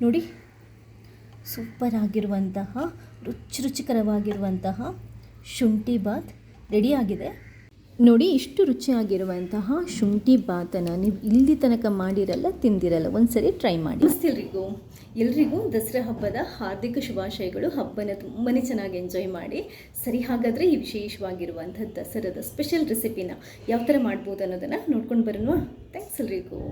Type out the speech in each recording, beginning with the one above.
ನೋಡಿ, ಸೂಪರ್ ಆಗಿರುವಂತಹ ರುಚಿಕರವಾಗಿರುವಂತಹ ಶುಂಠಿ ಬಾತ್ ರೆಡಿಯಾಗಿದೆ. ನೋಡಿ, ಇಷ್ಟು ರುಚಿಯಾಗಿರುವಂತಹ ಶುಂಠಿ ಬಾತನ್ನು ನೀವು ಇಲ್ಲಿ ತನಕ ಮಾಡಿರಲ್ಲ, ತಿಂದಿರಲ್ಲ. ಒಂದ್ಸರಿ ಟ್ರೈ ಮಾಡಿ. ಎಲ್ರಿಗೂ ದಸರಾ ಹಬ್ಬದ ಹಾರ್ದಿಕ ಶುಭಾಶಯಗಳು. ಹಬ್ಬನ ತುಂಬಾ ಚೆನ್ನಾಗಿ ಎಂಜಾಯ್ ಮಾಡಿ. ಸರಿ, ಹಾಗಾದರೆ ಈ ವಿಶೇಷವಾಗಿರುವಂಥ ದಸರಾದ ಸ್ಪೆಷಲ್ ರೆಸಿಪಿನ ಯಾವ ಥರ ಮಾಡ್ಬೋದು ಅನ್ನೋದನ್ನು ನೋಡ್ಕೊಂಡು ಬರೋಣ. ಥ್ಯಾಂಕ್ಸ್ ಎಲ್ರಿಗೂ.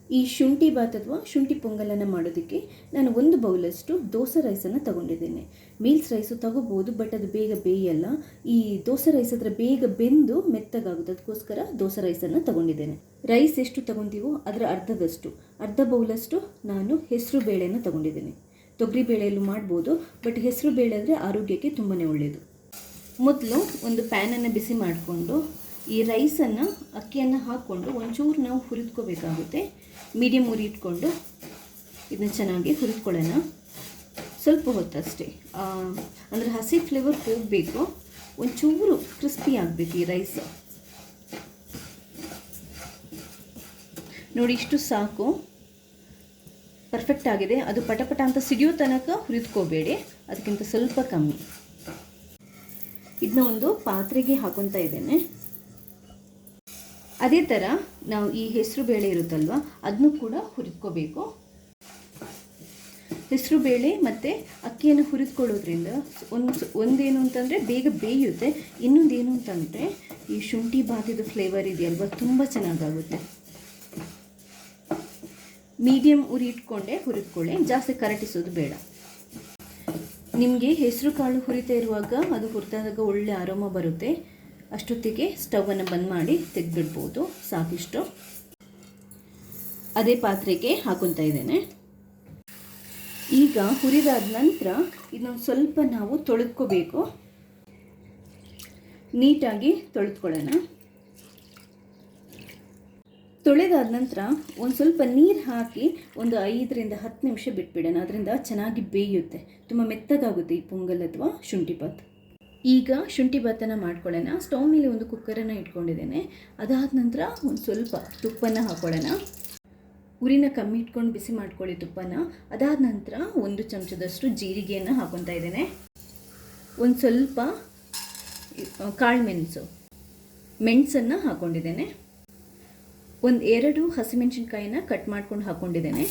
ಈ ಶುಂಠಿ ಬಾತ್ ಅಥವಾ ಶುಂಠಿ ಪೊಂಗಲನ್ನು ಮಾಡೋದಕ್ಕೆ ನಾನು 1 ಬೌಲಷ್ಟು ದೋಸೆ ರೈಸನ್ನು ತೊಗೊಂಡಿದ್ದೇನೆ. ಮೀಲ್ಸ್ ರೈಸು ತೊಗೋಬೋದು, ಬಟ್ ಅದು ಬೇಗ ಬೇಯಲ್ಲ. ಈ ದೋಸೆ ರೈಸ್ ಹತ್ರ ಬೇಗ ಬೆಂದು ಮೆತ್ತಗಾಗುತ್ತೆ, ಅದಕ್ಕೋಸ್ಕರ ದೋಸೆ ರೈಸನ್ನು ತೊಗೊಂಡಿದ್ದೇನೆ. ರೈಸ್ ಎಷ್ಟು ತೊಗೊತೀವೋ ಅದರ ಅರ್ಧ ಬೌಲಷ್ಟು ನಾನು ಹೆಸರು ಬೇಳೆಯನ್ನು ತೊಗೊಂಡಿದ್ದೇನೆ. ತೊಗರಿ ಬೇಳೆಯಲ್ಲೂ ಮಾಡ್ಬೋದು, ಬಟ್ ಹೆಸರು ಬೇಳೆ ಅಂದರೆ ಆರೋಗ್ಯಕ್ಕೆ ತುಂಬಾ ಒಳ್ಳೆಯದು. ಮೊದಲು ಒಂದು ಪ್ಯಾನನ್ನು ಬಿಸಿ ಮಾಡಿಕೊಂಡು ಈ ರೈಸನ್ನು, ಅಕ್ಕಿಯನ್ನು ಹಾಕ್ಕೊಂಡು ಒಂಚೂರು ನಾವು ಹುರಿದ್ಕೋಬೇಕಾಗುತ್ತೆ. ಮೀಡಿಯಮ್ ಉರಿ ಇಟ್ಕೊಂಡು ಇದನ್ನ ಚೆನ್ನಾಗಿ ಹುರಿದ್ಕೊಳ್ಳೋಣ. ಸ್ವಲ್ಪ ಹೊತ್ತಷ್ಟೇ, ಅಂದರೆ ಹಸಿ ಫ್ಲೇವರ್ ಹೋಗಬೇಕು, ಒಂಚೂರು ಕ್ರಿಸ್ಪಿ ಆಗಬೇಕು ಈ ರೈಸ್. ನೋಡಿ, ಇಷ್ಟು ಸಾಕು, ಪರ್ಫೆಕ್ಟ್ ಆಗಿದೆ. ಅದು ಪಟಪಟ ಅಂತ ಸಿಡಿಯೋ ತನಕ ಹುರಿದ್ಕೋಬೇಡಿ, ಅದಕ್ಕಿಂತ ಸ್ವಲ್ಪ ಕಮ್ಮಿ. ಇದನ್ನ ಒಂದು ಪಾತ್ರೆಗೆ ಹಾಕೊತಾ ಇದ್ದೇನೆ. ಅದೇ ಥರ ನಾವು ಈ ಹೆಸರು ಬೇಳೆ ಇರುತ್ತಲ್ವ, ಅದನ್ನು ಕೂಡ ಹುರಿದ್ಕೋಬೇಕು. ಹೆಸರು ಬೇಳೆ ಮತ್ತು ಅಕ್ಕಿಯನ್ನು ಹುರಿದ್ಕೊಳ್ಳೋದ್ರಿಂದ ಒಂದೇನು ಅಂತಂದರೆ ಬೇಗ ಬೇಯುತ್ತೆ. ಇನ್ನೊಂದೇನು ಅಂತಂದರೆ ಈ ಶುಂಠಿ ಬಾತಿದು ಫ್ಲೇವರ್ ಇದೆಯಲ್ವ, ತುಂಬ ಚೆನ್ನಾಗಾಗುತ್ತೆ. ಮೀಡಿಯಮ್ ಉರಿ ಇಟ್ಕೊಂಡೇ ಹುರಿದ್ಕೊಳ್ಳಿ, ಜಾಸ್ತಿ ಕರಟಿಸೋದು ಬೇಡ. ನಿಮಗೆ ಹೆಸರು ಕಾಳು ಹುರಿತಾ ಇರುವಾಗ ಅದು ಹುರಿದಾಗ ಒಳ್ಳೆ ಅರೋಮ ಬರುತ್ತೆ. ಅಷ್ಟೊತ್ತಿಗೆ ಸ್ಟವನ್ನು ಬಂದ್ ಮಾಡಿ ತೆಗೆದುಬಿಡ್ಬೋದು. ಸಾಕಿಷ್ಟು. ಅದೇ ಪಾತ್ರೆಗೆ ಹಾಕೊತಾ ಇದ್ದೇನೆ. ಈಗ ಹುರಿದಾದ ನಂತರ ಇದನ್ನೊಂದು ಸ್ವಲ್ಪ ನಾವು ತೊಳೆದ್ಕೋಬೇಕು. ನೀಟಾಗಿ ತೊಳೆದ್ಕೊಳ್ಳೋಣ. ತೊಳೆದಾದ ನಂತರ ಒಂದು ಸ್ವಲ್ಪ ನೀರು ಹಾಕಿ ಒಂದು 5 ರಿಂದ 10 ನಿಮಿಷ ಬಿಟ್ಬಿಡೋಣ. ಅದರಿಂದ ಚೆನ್ನಾಗಿ ಬೇಯುತ್ತೆ, ತುಂಬ ಮೆತ್ತಗಾಗುತ್ತೆ ಈ ಪೊಂಗಲ್ ಅಥವಾ ಶುಂಠಿ ಬಾತ್. ಈಗ ಶುಂಠಿ ಬಾತನ್ನು ಮಾಡ್ಕೊಳ್ಳೋಣ. ಸ್ಟವ್ ಮೇಲೆ ಒಂದು ಕುಕ್ಕರನ್ನು ಇಟ್ಕೊಂಡಿದ್ದೇನೆ. ಅದಾದ ನಂತರ ಒಂದು ಸ್ವಲ್ಪ ತುಪ್ಪನ ಹಾಕೊಳ್ಳೋಣ. ಉರಿನ ಕಮ್ಮಿ ಇಟ್ಕೊಂಡು ಬಿಸಿ ಮಾಡ್ಕೊಳ್ಳಿ ತುಪ್ಪನ. ಅದಾದ ನಂತರ 1 ಚಮಚದಷ್ಟು ಜೀರಿಗೆಯನ್ನು ಹಾಕೊತಾ ಇದ್ದೇನೆ. ಒಂದು ಸ್ವಲ್ಪ ಕಾಳು ಮೆಣಸನ್ನು ಹಾಕ್ಕೊಂಡಿದ್ದೇನೆ. 2 ಹಸಿಮೆಣಸಿನ್ಕಾಯಿನ ಕಟ್ ಮಾಡ್ಕೊಂಡು ಹಾಕ್ಕೊಂಡಿದ್ದೇನೆ.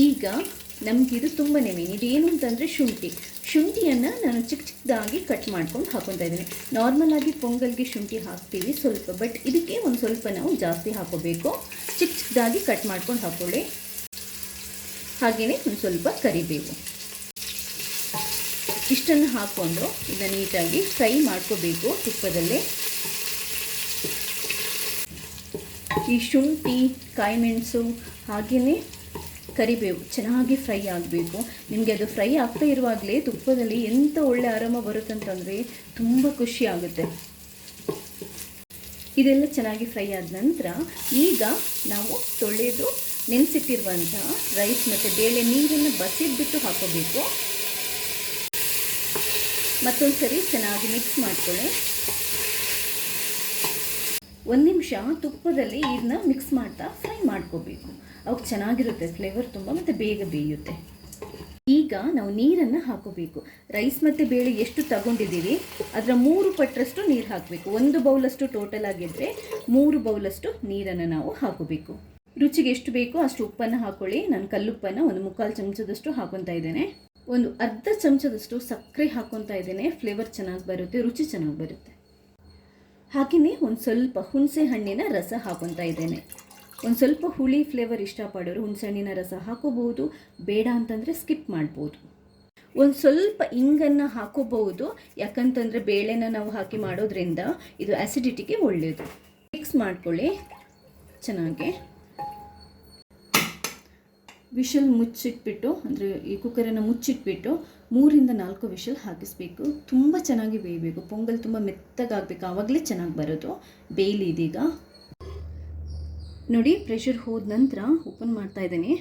ಈಗ ನಮಗಿದು ತುಂಬಾ ಮೇನ್. ಇದೇನು ಅಂತಂದರೆ ಶುಂಠಿಯನ್ನು ನಾನು ಚಿಕ್ಕದಾಗಿ ಕಟ್ ಮಾಡ್ಕೊಂಡು ಹಾಕೊತಾ ಇದ್ದೀನಿ. ನಾರ್ಮಲ್ ಆಗಿ ಪೊಂಗಲ್ಗೆ ಶುಂಠಿ ಹಾಕ್ತೀವಿ ಸ್ವಲ್ಪ, ಬಟ್ ಇದಕ್ಕೆ ಒಂದು ಸ್ವಲ್ಪ ನಾವು ಜಾಸ್ತಿ ಹಾಕೋಬೇಕು. ಚಿಕ್ಕದಾಗಿ ಕಟ್ ಮಾಡ್ಕೊಂಡು ಹಾಕೊಳ್ಳಿ. ಹಾಗೆಯೇ ಒಂದು ಸ್ವಲ್ಪ ಕರಿಬೇವು, ಇಷ್ಟನ್ನು ಹಾಕ್ಕೊಂಡು ಇದನ್ನು ನೀಟಾಗಿ ಫ್ರೈ ಮಾಡ್ಕೋಬೇಕು ತುಪ್ಪದಲ್ಲಿ. ಈ ಶುಂಠಿ, ಕಾಯಿಮೆಣಸು ಹಾಗೆಯೇ ಕರಿಬೇವು ಚೆನ್ನಾಗಿ ಫ್ರೈ ಆಗಬೇಕು. ನಿಮಗೆ ಅದು ಫ್ರೈ ಆಗ್ತಾ ಇರುವಾಗಲೇ ತುಪ್ಪದಲ್ಲಿ ಎಂಥ ಒಳ್ಳೆ ಆರಾಮ ಬರುತ್ತಂತಂದರೆ ತುಂಬ ಖುಷಿ ಆಗುತ್ತೆ. ಇದೆಲ್ಲ ಚೆನ್ನಾಗಿ ಫ್ರೈ ಆದ ನಂತರ ಈಗ ನಾವು ತೊಳೆದು ನೆನೆಸಿಟ್ಟಿರುವಂಥ ರೈಸ್ ಮತ್ತು ಬೇಳೆ ನೀರನ್ನು ಬಸಿದ್ಬಿಟ್ಟು ಹಾಕೋಬೇಕು. ಮತ್ತೊಂದು ಸರಿ ಚೆನ್ನಾಗಿ ಮಿಕ್ಸ್ ಮಾಡ್ಕೊಳ್ಳಿ. 1 ನಿಮಿಷ ತುಪ್ಪದಲ್ಲಿ ಇದನ್ನ ಮಿಕ್ಸ್ ಮಾಡ್ತಾ ಫ್ರೈ ಮಾಡ್ಕೋಬೇಕು. ಅವಾಗ ಚೆನ್ನಾಗಿರುತ್ತೆ ಫ್ಲೇವರ್ ತುಂಬ, ಮತ್ತು ಬೇಗ ಬೇಯುತ್ತೆ. ಈಗ ನಾವು ನೀರನ್ನು ಹಾಕೋಬೇಕು. ರೈಸ್ ಮತ್ತು ಬೇಳೆ ಎಷ್ಟು ತಗೊಂಡಿದ್ದೀವಿ ಅದರ 3 ಪಟ್ಟರಷ್ಟು ನೀರು ಹಾಕಬೇಕು. 1 ಬೌಲಷ್ಟು ಟೋಟಲ್ ಆಗಿದ್ದರೆ 3 ಬೌಲಷ್ಟು ನೀರನ್ನು ನಾವು ಹಾಕೋಬೇಕು. ರುಚಿಗೆ ಎಷ್ಟು ಬೇಕೋ ಅಷ್ಟು ಉಪ್ಪನ್ನು ಹಾಕೊಳ್ಳಿ. ನಾನು ಕಲ್ಲುಪ್ಪನ್ನು 1/4 ಚಮಚದಷ್ಟು ಹಾಕೊತಾ ಇದ್ದೇನೆ. ಒಂದು ಅರ್ಧ ಚಮಚದಷ್ಟು ಸಕ್ಕರೆ ಹಾಕೊತಾ ಇದ್ದೇನೆ. ಫ್ಲೇವರ್ ಚೆನ್ನಾಗಿ ಬರುತ್ತೆ, ರುಚಿ ಚೆನ್ನಾಗಿ ಬರುತ್ತೆ. ಹಾಗೆಯೇ ಒಂದು ಸ್ವಲ್ಪ ಹುಣಸೆ ಹಣ್ಣಿನ ರಸ ಹಾಕೊತಾ ಇದ್ದೇನೆ. ಒಂದು ಸ್ವಲ್ಪ ಹುಳಿ ಫ್ಲೇವರ್ ಇಷ್ಟಪಡೋರು ಹುಣಸೆ ಹಣ್ಣಿನ ರಸ ಹಾಕೋಬಹುದು, ಬೇಡ ಅಂತಂದರೆ ಸ್ಕಿಪ್ ಮಾಡ್ಬೋದು. ಒಂದು ಸ್ವಲ್ಪ ಇಂಗನ್ನು ಹಾಕೋಬಹುದು, ಯಾಕಂತಂದರೆ ಬೇಳೆನ ನಾವು ಹಾಕಿ ಮಾಡೋದ್ರಿಂದ ಇದು ಆ್ಯಸಿಡಿಟಿಗೆ ಒಳ್ಳೆಯದು. ಮಿಕ್ಸ್ ಮಾಡ್ಕೊಳ್ಳಿ ಚೆನ್ನಾಗಿ. ವಿಷಲ್ ಮುಚ್ಚಿಟ್ಬಿಟ್ಟು, ಅಂದರೆ ಈ ಕುಕ್ಕರನ್ನು ಮುಚ್ಚಿಟ್ಬಿಟ್ಟು 3 ರಿಂದ 4 ವಿಷಲ್ ಹಾಕಿಸ್ಬೇಕು. ತುಂಬ ಚೆನ್ನಾಗಿ ಬೇಯಬೇಕು. ಪೊಂಗಲ್ ತುಂಬ ಮೆತ್ತಗಾಗಬೇಕು, ಆವಾಗಲೇ ಚೆನ್ನಾಗಿ ಬರೋದು. ಬೇಯಲಿ ಇದೀಗ. ನೋಡಿ, ಪ್ರೆಷರ್ ಹೋದ ನಂತರ ಓಪನ್ ಮಾಡ್ತಾ ಇದ್ದೀನಿ.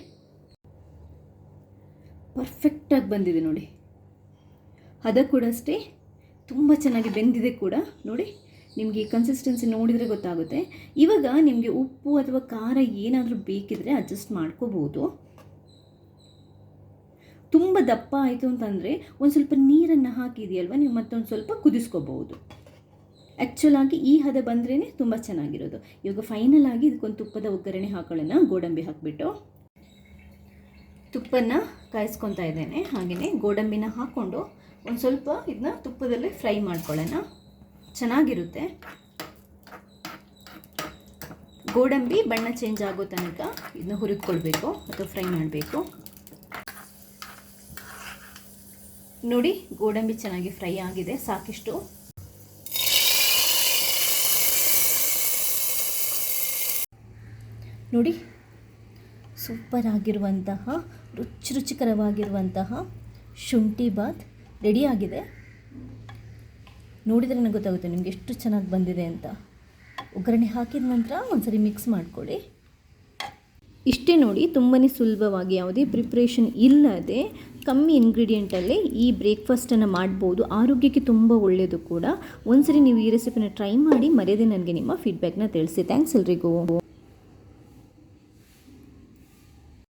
ಪರ್ಫೆಕ್ಟಾಗಿ ಬಂದಿದೆ ನೋಡಿ. ಹದ ಕೂಡ ಅಷ್ಟೇ ತುಂಬ ಚೆನ್ನಾಗಿ ಬೆಂದಿದೆ ಕೂಡ. ನೋಡಿ, ನಿಮಗೆ ಈ ಕನ್ಸಿಸ್ಟೆನ್ಸಿ ನೋಡಿದರೆ ಗೊತ್ತಾಗುತ್ತೆ. ಇವಾಗ ನಿಮಗೆ ಉಪ್ಪು ಅಥವಾ ಖಾರ ಏನಾದರೂ ಬೇಕಿದ್ರೆ ಅಡ್ಜಸ್ಟ್ ಮಾಡ್ಕೋಬೋದು. ತುಂಬ ದಪ್ಪ ಆಯಿತು ಅಂತಂದರೆ ಒಂದು ಸ್ವಲ್ಪ ನೀರನ್ನು ಹಾಕಿದೆಯಲ್ವ ನೀವು ಮತ್ತೊಂದು ಸ್ವಲ್ಪ ಕುದಿಸ್ಕೋಬಹುದು. ಆ್ಯಕ್ಚುಲಾಗಿ ಈ ಹದ ಬಂದ್ರೇ ತುಂಬ ಚೆನ್ನಾಗಿರೋದು. ಇವಾಗ ಫೈನಲ್ ಆಗಿ ಇದಕ್ಕೊಂದು ತುಪ್ಪದ ಒಗ್ಗರಣೆ ಹಾಕೊಳ್ಳೋಣ. ಗೋಡಂಬಿ ಹಾಕಿಬಿಟ್ಟು ತುಪ್ಪನ ಕಾಯಿಸ್ಕೊತಾ ಇದ್ದೇನೆ. ಹಾಗೆಯೇ ಗೋಡಂಬಿನ ಹಾಕ್ಕೊಂಡು ಒಂದು ಸ್ವಲ್ಪ ಇದನ್ನ ತುಪ್ಪದಲ್ಲೇ ಫ್ರೈ ಮಾಡ್ಕೊಳ್ಳೋಣ. ಚೆನ್ನಾಗಿರುತ್ತೆ. ಗೋಡಂಬಿ ಬಣ್ಣ ಚೇಂಜ್ ಆಗೋ ತನಕ ಇದನ್ನ ಹುರಿದ್ಕೊಳ್ಬೇಕು ಅಥವಾ ಫ್ರೈ ಮಾಡಬೇಕು. ನೋಡಿ, ಗೋಡಂಬಿ ಚೆನ್ನಾಗಿ ಫ್ರೈ ಆಗಿದೆ. ಸಾಕಿಷ್ಟು. ನೋಡಿ, ಸೂಪರ್ ಆಗಿರುವಂತಹ ರುಚಿಕರವಾಗಿರುವಂತಹ ಶುಂಠಿ ಬಾತ್ ರೆಡಿಯಾಗಿದೆ. ನೋಡಿದರೆ ನನಗೆ ಗೊತ್ತಾಗುತ್ತೆ ನಿಮಗೆ ಎಷ್ಟು ಚೆನ್ನಾಗಿ ಬಂದಿದೆ ಅಂತ. ಒಗ್ಗರಣೆ ಹಾಕಿದ ನಂತರ ಒಂದ್ಸರಿ ಮಿಕ್ಸ್ ಮಾಡ್ಕೊಳ್ಳಿ. ಇಷ್ಟೇ ನೋಡಿ, ತುಂಬಾ ಸುಲಭವಾಗಿ ಯಾವುದೇ ಪ್ರಿಪ್ರೇಷನ್ ಇಲ್ಲದೆ ಕಮ್ಮಿ ಇಂಗ್ರೀಡಿಯೆಂಟಲ್ಲೇ ಈ ಬ್ರೇಕ್ಫಾಸ್ಟನ್ನು ಮಾಡ್ಬೋದು. ಆರೋಗ್ಯಕ್ಕೆ ತುಂಬ ಒಳ್ಳೆಯದು ಕೂಡ. ಒಂದ್ಸರಿ ನೀವು ಈ ರೆಸಿಪಿನ ಟ್ರೈ ಮಾಡಿ, ಮರೆಯದೆ ನನಗೆ ನಿಮ್ಮ ಫೀಡ್ಬ್ಯಾಕ್ನ ತಿಳಿಸಿ. ಥ್ಯಾಂಕ್ಸ್ ಎಲ್ರಿಗೂ.